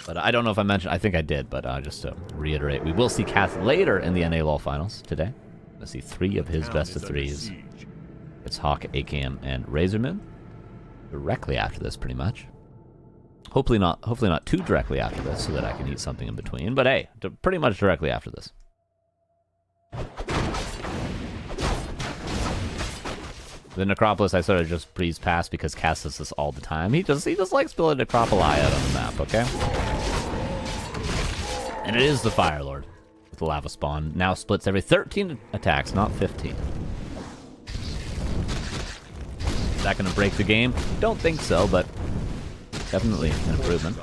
But I don't know if I mentioned, I think I did, but just to reiterate, we will see Cass later in the NA finals today. Let's see 3 of his best of 3s. It's Hawk, AKM, and Razormoon. Directly after this, pretty much. Hopefully not too directly after this, so that I can eat something in between. But hey, pretty much directly after this. The Necropolis I sort of just breeze past because Cass does this all the time. He just likes building Necropoli out on the map, okay? And it is the Fire Lord with the lava spawn. Now splits every 13 attacks, not 15. Is that going to break the game? Don't think so, but definitely an improvement.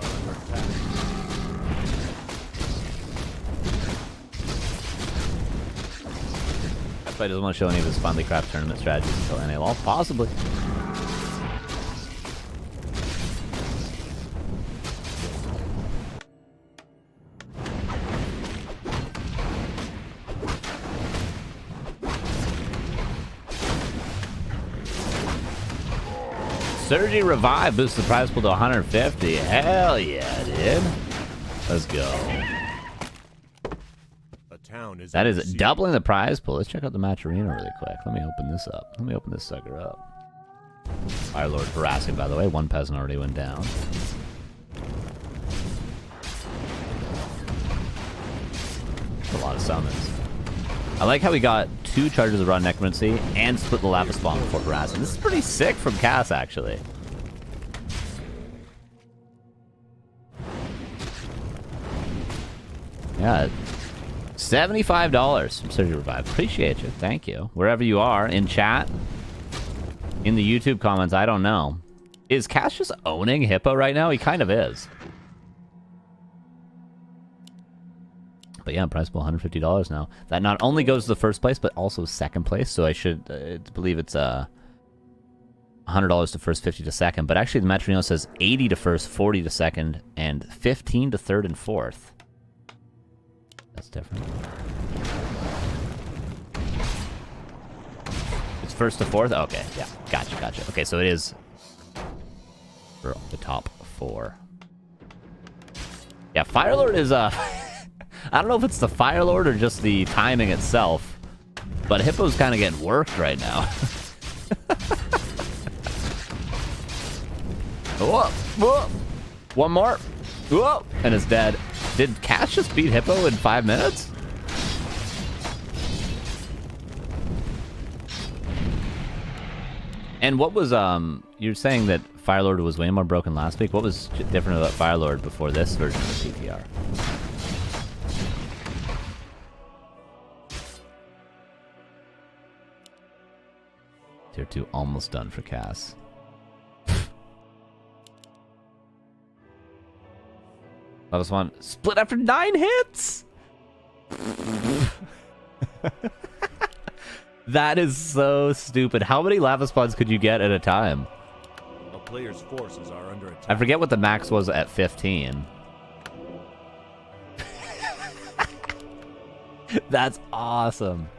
That's why he doesn't want to show any of his Finally Craft tournament strategies until NA LOL. Possibly. Surgy Revive boosts the prize pool to 150. Hell yeah, dude. Let's go. That is doubling the prize pool. Let's check out the match arena really quick. Let me open this up. Let me open this sucker up. Fire Lord harassing, by the way. 1 peasant already went down. A lot of summons. I like how we got 2 charges of raw necromancy and split the lava spawn before harassing. This is pretty sick from Cass, actually. Yeah, $75 from Surgery Revive. Appreciate you. Thank you. Wherever you are, in chat, in the YouTube comments, I don't know. Is Cass just owning Hippo right now? He kind of is. But yeah, prize pool $150 now. That not only goes to the first place, but also second place. So I should believe it's $100 to first, 50 to second. But actually, the match arena says 80 to first, 40 to second, and 15 to third and fourth. That's different. It's first to fourth? Okay, yeah. Gotcha. Okay, so it is for the top 4. Yeah, Firelord is, I don't know if it's the Fire Lord or just the timing itself, but Hippo's kind of getting worked right now. Whoa, whoa. One more. Whoa, and it's dead. Did Cass just beat Hippo in 5 minutes? And what was, you're saying that Fire Lord was way more broken last week. What was different about Fire Lord before this version of the PTR? Tier 2 almost done for Cass. Lava Swan split after 9 hits! That is so stupid. How many lava spawns could you get at a time? A player's forces are under attack. I forget what the max was at 15. That's awesome.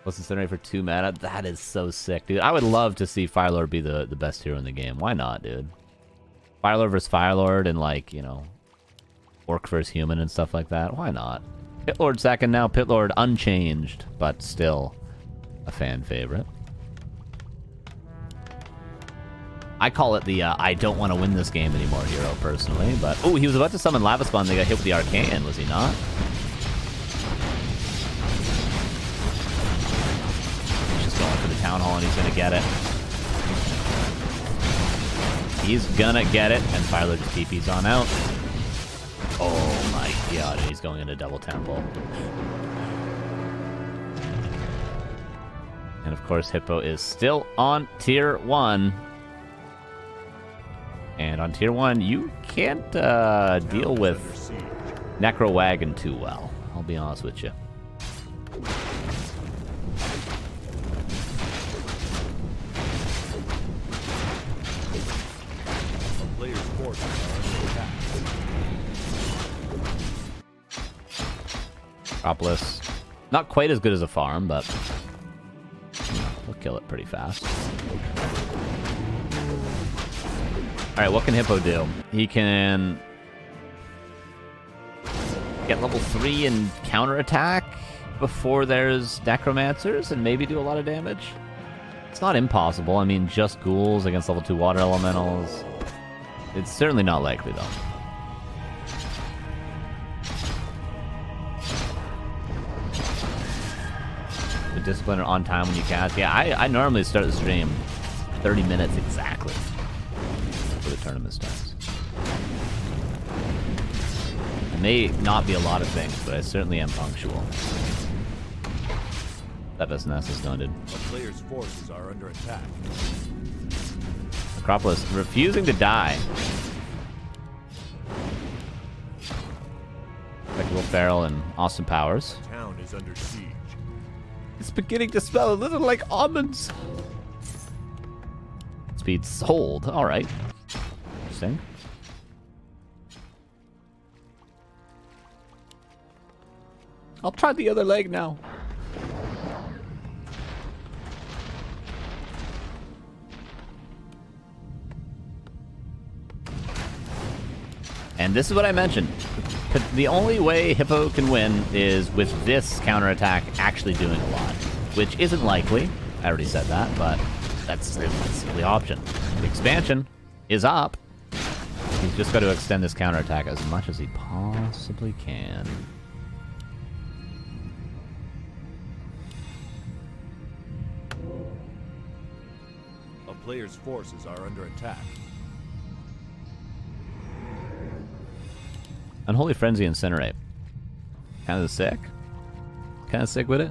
What's incendiary for 2 mana? That is so sick, dude. I would love to see Firelord be the best hero in the game. Why not, dude? Firelord versus Firelord and, like, you know, Orc versus Human and stuff like that. Why not? Pitlord second now. Pitlord unchanged, but still a fan favorite. I call it the I don't want to win this game anymore hero, personally. But, oh, he was about to summon Lava Spawn. They got hit with the Arcane, was he not? He's just going for the Town Hall, and he's going to get it. He's gonna get it, and Firelord just TP's on out. Oh my god, he's going into double temple. And of course, Hippo is still on tier 1. And on tier 1, you can't deal with Necro Wagon too well. I'll be honest with you. Necropolis. Not quite as good as a farm, but you know, we'll kill it pretty fast. Alright, what can Hippo do? He can get level 3 and counterattack before there's necromancers and maybe do a lot of damage. It's not impossible. I mean, just ghouls against level 2 water elementals. It's certainly not likely, though. The discipliner on time when you cast. Yeah, I normally start the stream 30 minutes exactly before the tournament starts. It may not be a lot of things, but I certainly am punctual. That SNS is noted. A player's forces are under attack. Acropolis refusing to die. Like Will Ferrell and Austin Powers. The town is under siege. It's beginning to smell a little like almonds. Speed sold. All right. Interesting. I'll try the other leg now. And this is what I mentioned. The only way Hippo can win is with this counterattack actually doing a lot, which isn't likely. I already said that, but that's the only option. The expansion is up. He's just got to extend this counterattack as much as he possibly can. A player's forces are under attack. Unholy Frenzy Incinerate. Kind of sick. Kind of sick with it.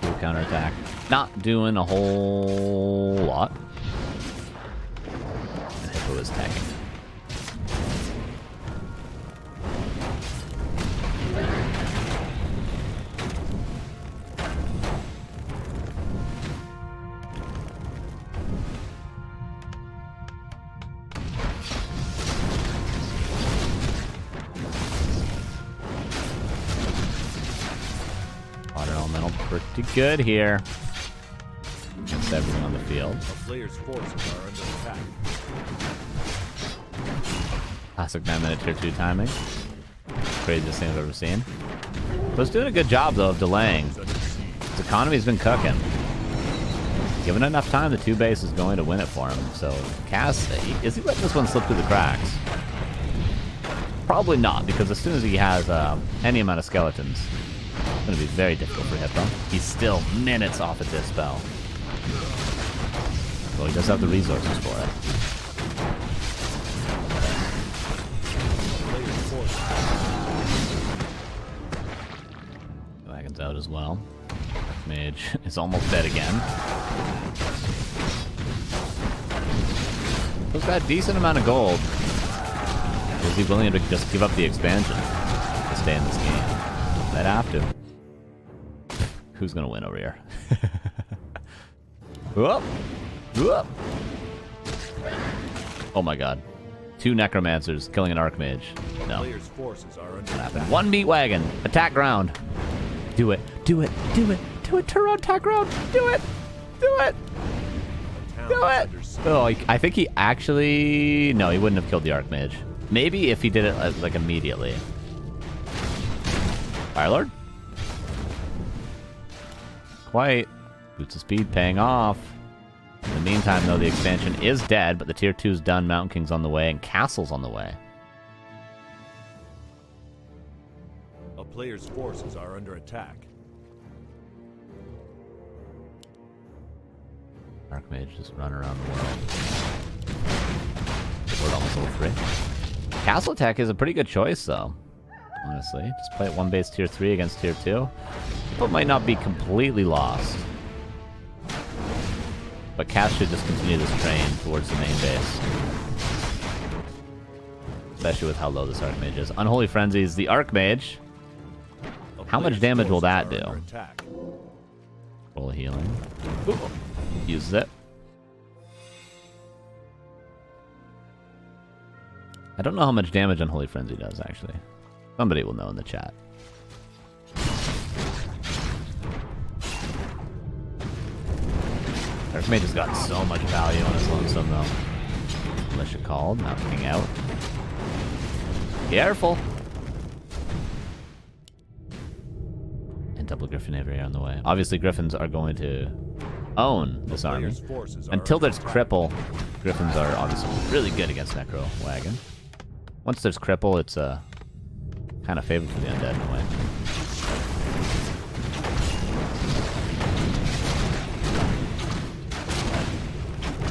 Cool counterattack. Not doing a whole lot. And Hippo is tagging. Pretty good here. Against everything on the field. A player's forces are under attack. Classic 9-minute tier 2 timing. Craziest thing I've ever seen. But it's doing a good job, though, of delaying. His economy's been cooking. Given enough time, the 2 base is going to win it for him. So, Cass, is he letting this one slip through the cracks? Probably not, because as soon as he has any amount of skeletons, it's going to be very difficult for Hippo. He's still minutes off at this spell. Well, he does have the resources for it. Wagon's out as well. Mage is almost dead again. He's got a decent amount of gold. Is he willing to just give up the expansion to stay in this game? Might have to. Who's gonna win over here? Whoop! Whoop! Oh my god. 2 necromancers killing an archmage. No. Player's forces are under What happened? 1 meat wagon. Attack ground. Do it. Do it. Do it. Do it. Turn around. Attack ground. Do it. Do it. Do it. Oh, I think he actually... No, he wouldn't have killed the archmage. Maybe if he did it like immediately. Firelord? Quite. Boots of speed paying off. In the meantime, though, the expansion is dead, but the tier 2's done, Mountain King's on the way, and Castle's on the way. A player's forces are under attack. Archmage just run around the world. We're almost level 3. Castle attack is a pretty good choice, though. Honestly, just play it 1 base tier 3 against tier 2. People might not be completely lost. But Cass should just continue this train towards the main base. Especially with how low this Archmage is. Unholy Frenzies, the Archmage. How much damage will that do? Roll healing. Ooh. Uses it. I don't know how much damage Unholy Frenzy does, actually. Somebody will know in the chat. Archmage has got so much value on his lonesome though. Militia called, not looking out. Careful! And double Griffin Aviary on the way. Obviously, Griffins are going to own this army. Until there's Cripple, Griffins are obviously really good against Necro Wagon. Once there's Cripple, it's kind of favored for the Undead in a way.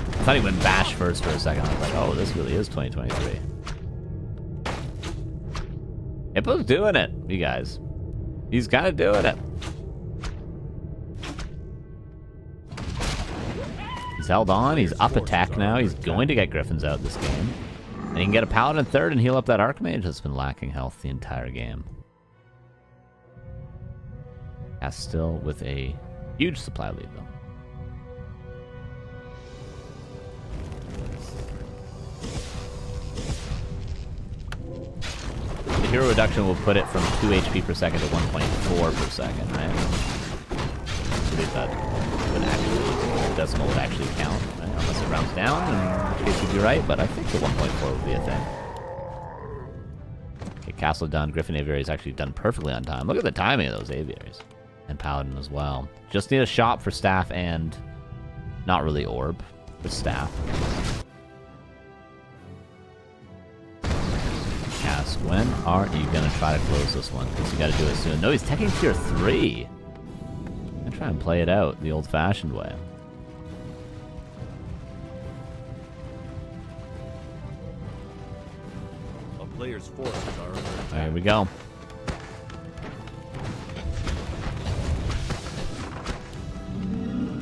I thought he went Bash first for a second. I was like, oh, this really is 2023. Hippo's doing it, you guys. He's kind of doing it. He's held on. He's up attack now. He's going to get Griffins out this game. And he can get a Paladin third and heal up that Archmage that's been lacking health the entire game. Cass still with a huge supply lead, though. The hero reduction will put it from 2 HP per second to 1.4 per second, right? I believe that would actually, the decimal would actually count, right? Unless it rounds down, in which case you'd be right, but I think the 1.4 would be a thing. Okay, Castle done. Griffin Aviary is actually done perfectly on time. Look at the timing of those aviaries. And Paladin as well. Just need a shop for staff and not really orb for staff. Cass, when are you gonna try to close this one? Because you gotta do it soon. No, he's taking tier 3. I'm gonna try and play it out the old-fashioned way. A player's forces are under attack. There we go.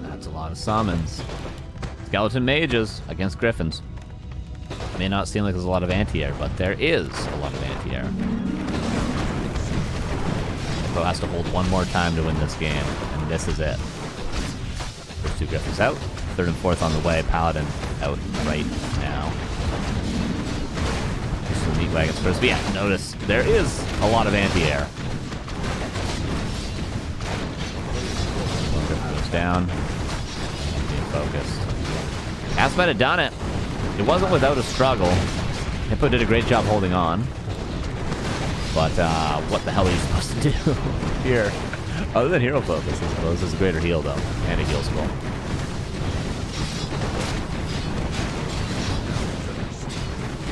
That's a lot of summons. Skeleton mages against griffins. May not seem like there's a lot of anti-air, but there is a lot of anti-air. Hippo has to hold one more time to win this game, and this is it. First two griffins out, third and fourth on the way. Paladin out right now. Just the meat wagons first. But yeah, notice there is a lot of anti-air. One griffin goes down. Being focused. Cass might have done it. It wasn't without a struggle. Hippo did a great job holding on. But what the hell are you supposed to do here? Other than hero focus, I suppose. There's a greater heal, though. And a heal scroll.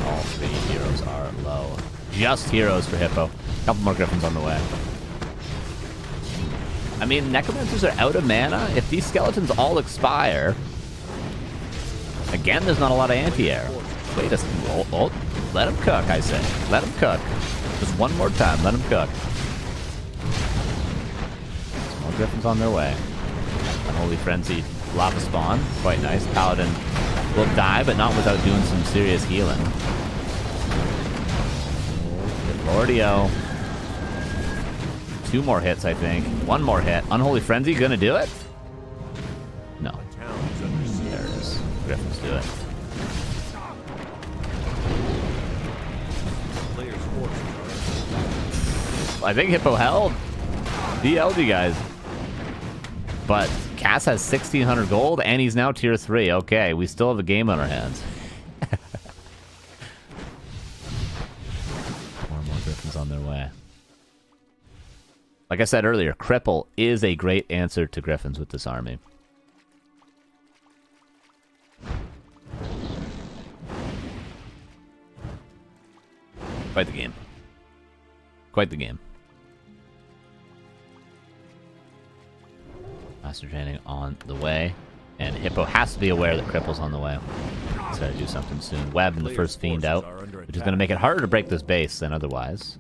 All three heroes are low. Just heroes for Hippo. A couple more griffins on the way. I mean, necromancers are out of mana. If these skeletons all expire... Again, there's not a lot of anti-air. Wait a second. Oh, let him cook, I say. Let him cook. Just one more time. Let him cook. Some more griffins on their way. Unholy Frenzy. Lava spawn. Quite nice. Paladin will die, but not without doing some serious healing. Good Lordio. 2 more hits, I think. 1 more hit. Unholy Frenzy gonna do it? No. There it is. Griffins do it. I think Hippo held. He held you guys. But Cass has 1,600 gold, and he's now tier 3. Okay, we still have a game on our hands. 4 more Griffins on their way. Like I said earlier, Cripple is a great answer to Griffins with this army. Quite the game. Quite the game. Master training on the way. And Hippo has to be aware that Cripple's on the way. He's got to do something soon. Web and the first Fiend out, which is going to make it harder to break this base than otherwise.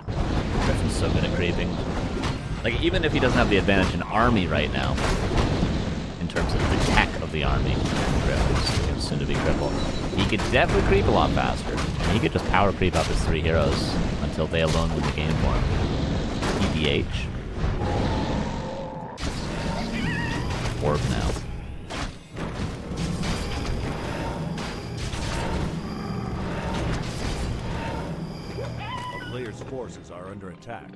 Griffin's so good at creeping. Like, even if he doesn't have the advantage in army right now, in terms of the tech of the army, Griffin's soon to be crippled, he could definitely creep a lot faster. And he could just power creep up his 3 heroes until they alone win the game for him. EDH. Orb now. A player's forces are under attack.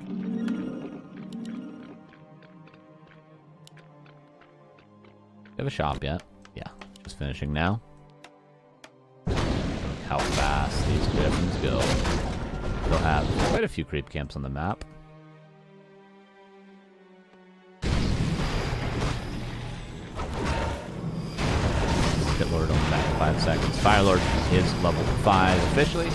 you have a shop yet? Yeah, just finishing now. Look how fast these griffins go. They'll have quite a few creep camps on the map. Pit Lord only back in 5 seconds. Fire Lord is level 5 officially.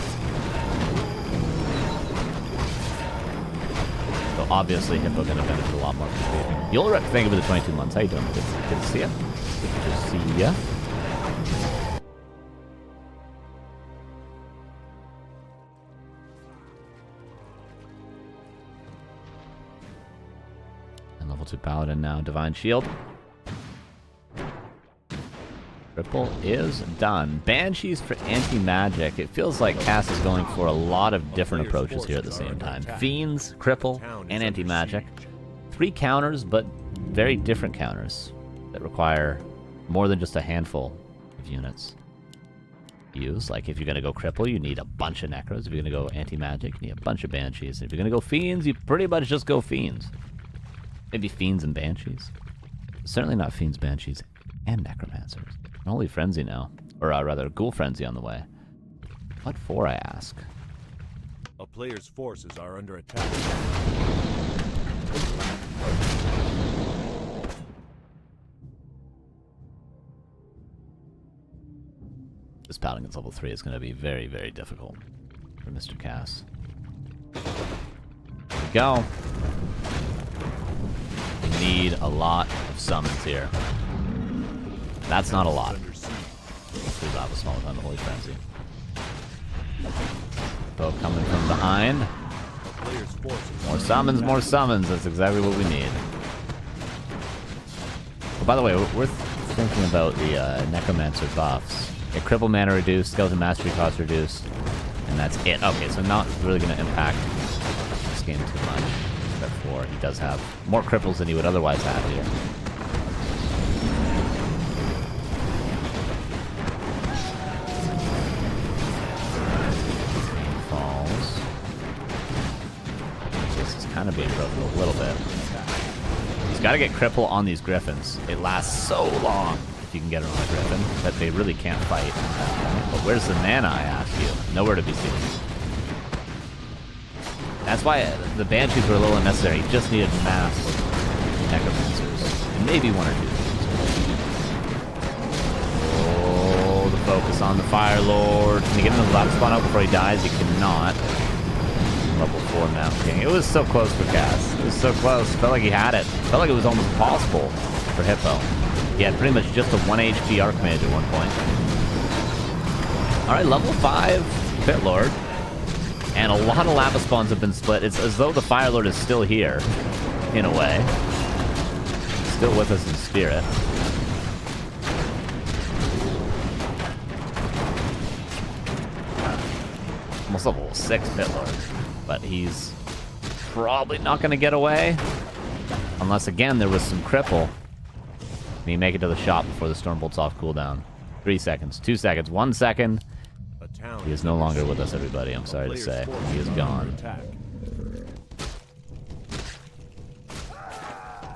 So obviously Hippo gonna benefit a lot more from creeping. You'll thank you for the 22 months. How you doing? Good to see ya. Good to see ya. And level 2 Paladin now. Divine Shield. Cripple is done. Banshees for anti-magic. It feels like Cass is going for a lot of different approaches here at the same time. Fiends, Cripple, and anti-magic. 3 counters, but very different counters that require more than just a handful of units. Use, like if you're going to go Cripple, you need a bunch of Necros. If you're going to go anti-magic, you need a bunch of Banshees. If you're going to go Fiends, you pretty much just go Fiends. Maybe Fiends and Banshees. Certainly not Fiends, Banshees, and Necromancers. Holy Frenzy now. Or rather, Ghoul Frenzy on the way. What for, I ask? A player's forces are under attack. This Paladin against level 3 is going to be very, very difficult for Mr. Cass. Here we go. We need a lot of summons here. That's not a lot. 3 Lava Small on the Holy Frenzy. Both coming from behind. More summons, more summons. That's exactly what we need. Oh, by the way, we're thinking about the Necromancer buffs. A Cripple mana reduced, Skeleton Mastery cost reduced, and that's it. Okay, so not really going to impact this game too much. Except for he does have more cripples than he would otherwise have here. Kind of being broken a little bit. He's got to get Cripple on these Griffins. It lasts so long if you can get it on a Griffin that they really can't fight. But where's the mana, I ask you? Nowhere to be seen. That's why the Banshees were a little unnecessary. He just needed mass Necromancers. And maybe 1 or 2. Oh, the focus on the Fire Lord. Can he get another lava spawn out before he dies? He cannot. Level 4 Mount King. It was so close for Cass. It was so close. Felt like he had it. Felt like it was almost impossible for Hippo. He had pretty much just a 1 HP Archmage at one point. Alright, level 5 Pit Lord. And a lot of lava spawns have been split. It's as though the Fire Lord is still here, in a way. Still with us in spirit. Almost level 6 Pit Lord. But he's probably not going to get away. Unless, again, there was some Cripple. Can he make it to the shop before the Storm bolts off cooldown? 3 seconds, 2 seconds, 1 second. He is no longer with us, everybody. I'm sorry to say. He is gone.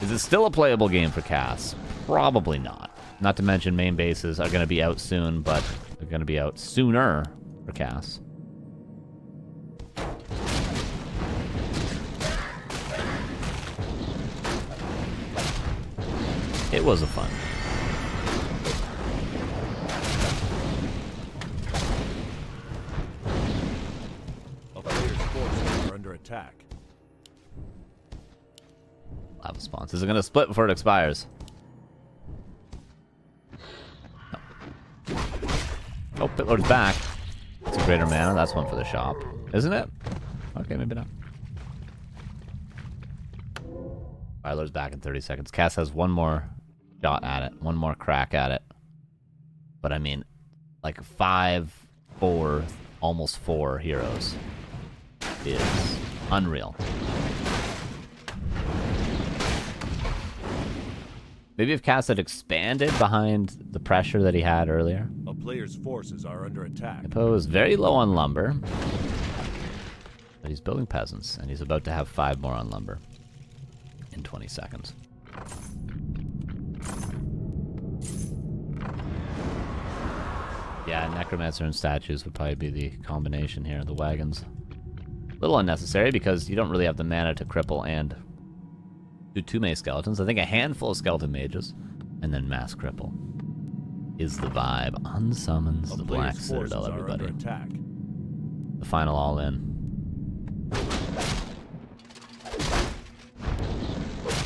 Is it still a playable game for Cass? Probably not. Not to mention main bases are going to be out soon, but they're going to be out sooner for Cass. It was a fun. A player's forces are under attack. Lava spawns. Is it going to split before it expires? No. Oh, Pit Lord's back. It's a greater mana. That's one for the shop. Isn't it? Okay, maybe not. Fire Lord's back in 30 seconds. Cass has one more shot at it. One more crack at it. But I mean, like 5, 4, almost 4 heroes is unreal. Maybe if Cass had expanded behind the pressure that he had earlier. A player's forces are under attack. Hippo is very low on lumber. But he's building peasants, and he's about to have 5 more on lumber in 20 seconds. Yeah, Necromancer and statues would probably be the combination here. The wagons. A little unnecessary because you don't really have the mana to cripple and do too many skeletons. I think a handful of skeleton mages and then mass cripple is the vibe. Unsummons the Black Citadel, everybody. The final all-in.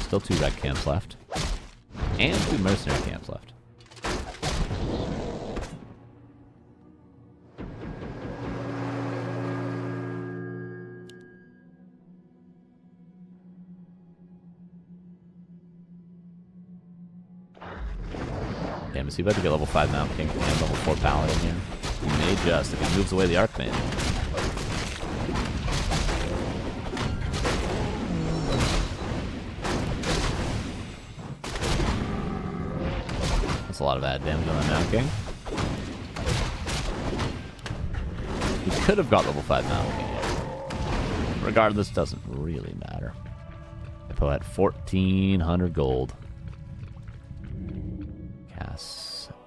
Still 2 red camps left. And 2 mercenary camps left. Damn, is he about to get level 5 Mount King and level 4 Paladin here? He may just, if he moves away the Archmage. That's a lot of bad damage on that Mount King. He could have got level 5 Mount King. Regardless, doesn't really matter. Hippo at 1,400 gold.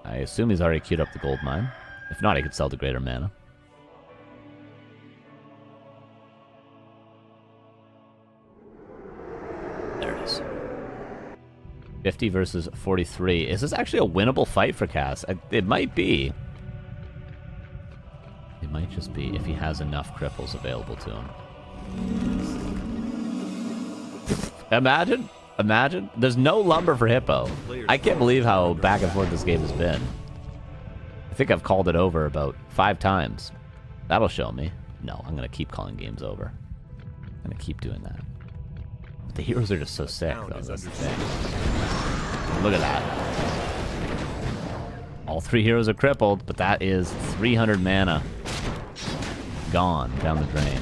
I assume he's already queued up the gold mine. If not, he could sell the greater mana. There it is. 50 versus 43. Is this actually a winnable fight for Cass? It might be. It might just be if he has enough cripples available to him. Imagine. Imagine. There's no lumber for Hippo. I can't believe how back and forth this game has been. I think I've called it over about 5 times. That'll show me. No, I'm going to keep calling games over. I'm going to keep doing that. But the heroes are just so sick, though. That's the thing. Look at that. All 3 heroes are crippled, but that is 300 mana. Gone down the drain.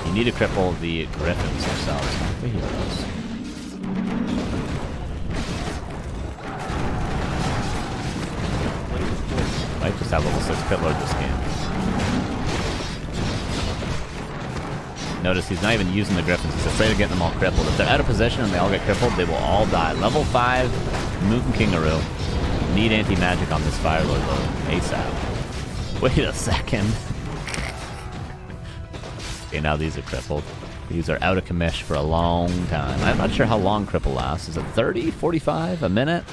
You need to cripple the griffins themselves, not the heroes. Might just have level 6 pit lord this game. Notice he's not even using the griffins. He's afraid of getting them all crippled. If they're out of position and they all get crippled, they will all die. Level 5 Mutant Kingaroo. Need anti-magic on this Fire Lord though, ASAP. Wait a second. Okay, now these are crippled. These are out of commish for a long time. I'm not sure how long cripple lasts. Is it 30, 45, a minute?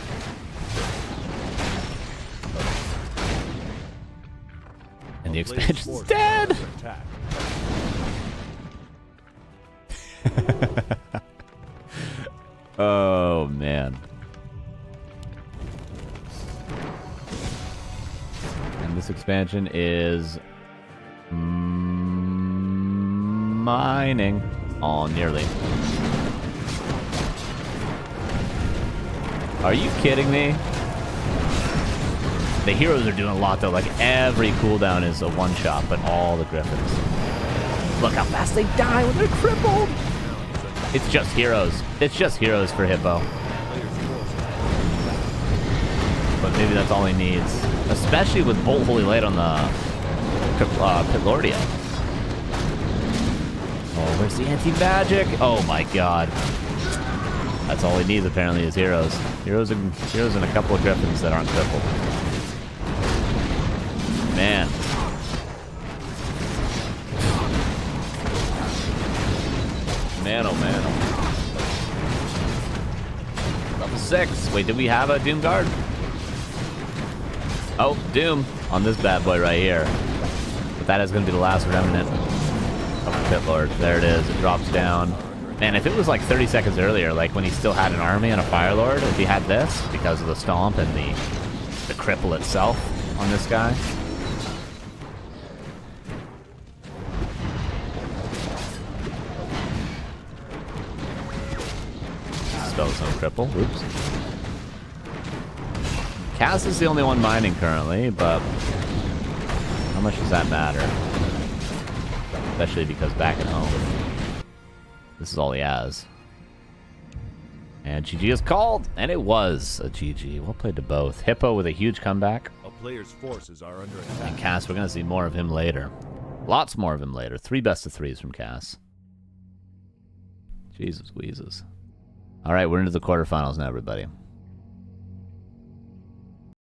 And the expansion's dead! Oh, man. And this expansion is... mining. Oh, nearly. Are you kidding me? The heroes are doing a lot though. Like every cooldown is a one-shot, but all the griffins. Look how fast they die when they're crippled. It's just heroes. It's just heroes for Hippo. But maybe that's all he needs. Especially with Bolt Holy Light on the Pitlordia. Oh, where's the anti-magic? Oh my god. That's all he needs apparently is heroes. Heroes and a couple of griffins that aren't crippled. Man. Man, oh man. Level 6. Wait, did we have a Doom Guard? Oh, Doom on this bad boy right here. But that is going to be the last remnant of the Pit Lord. There it is. It drops down. Man, if it was like 30 seconds earlier, like when he still had an army and a Fire Lord, if he had this, because of the Stomp and the cripple itself on this guy. Spells no cripple. Oops. Cass is the only one mining currently, but how much does that matter? Especially because back at home, this is all he has. And GG is called, and it was a GG. Well played to both. Hippo with a huge comeback. A player's forces are under attack. And Cass, we're going to see more of him later. Lots more of him later. 3 best of 3s from Cass. Jesus Wheezes. All right, we're into the quarterfinals now, everybody.